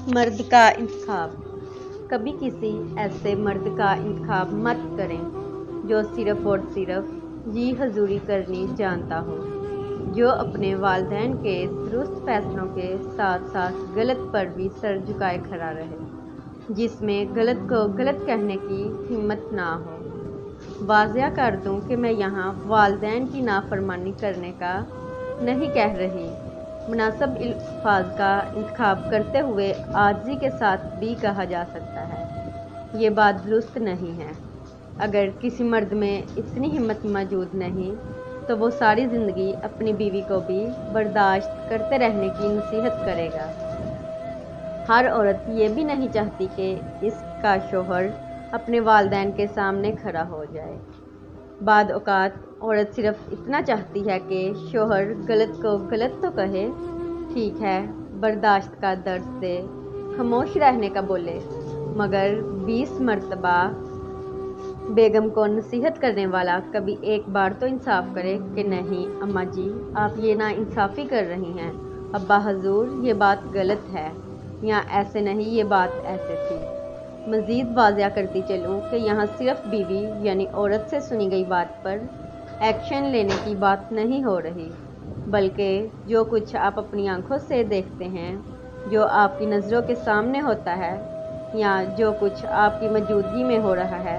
मर्द का इंतखाब। कभी किसी ऐसे मर्द का इंतखाब मत करें जो सिर्फ और सिर्फ जी हजूरी करनी जानता हो, जो अपने वालिदैन के दुरुस्त फैसलों के साथ साथ गलत पर भी सर झुकाए खड़ा रहे, जिसमें गलत को गलत कहने की हिम्मत ना हो। वाज़िया कर दूं कि मैं यहाँ वालिदैन की नाफरमानी करने का नहीं कह रही। मुनासिब अल्फाज का इंतखाब करते हुए आजिज़ी के साथ भी कहा जा सकता है। ये बात दुरुस्त नहीं है। अगर किसी मर्द में इतनी हिम्मत मौजूद नहीं तो वो सारी ज़िंदगी अपनी बीवी को भी बर्दाश्त करते रहने की नसीहत करेगा। हर औरत ये भी नहीं चाहती कि इसका शोहर अपने वालिदैन के सामने खड़ा हो जाए। बाद औक़ात औरत सिर्फ इतना चाहती है कि शोहर गलत को गलत तो कहे, ठीक है, बर्दाश्त का दर्द से खामोश रहने का बोले, मगर 20 मरतबा बेगम को नसीहत करने वाला कभी एक बार तो इंसाफ करे कि नहीं अम्मा जी, आप ये ना इंसाफ़ी कर रही हैं, अब्बा हजूर ये बात गलत है, या ऐसे नहीं ये बात ऐसे थी। मज़ीद वाज़िया करती चलूँ कि यहाँ सिर्फ बीवी यानी औरत से सुनी गई बात पर एक्शन लेने की बात नहीं हो रही, बल्कि जो कुछ आप अपनी आंखों से देखते हैं, जो आपकी नज़रों के सामने होता है, या जो कुछ आपकी मौजूदगी में हो रहा है,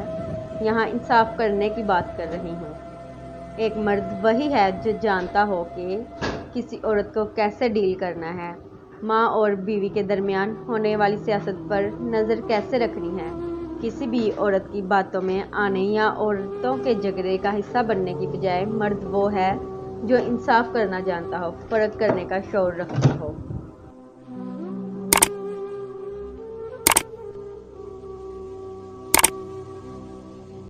यहाँ इंसाफ करने की बात कर रही हूँ। एक मर्द वही है जो जानता हो कि किसी औरत को कैसे डील करना है, माँ और बीवी के दरमियान होने वाली सियासत पर नज़र कैसे रखनी है। किसी भी औरत की बातों में आने या औरतों के झगड़े का हिस्सा बनने की बजाय मर्द वो है जो इंसाफ करना जानता हो, फ़र्क करने का शौर रखता हो।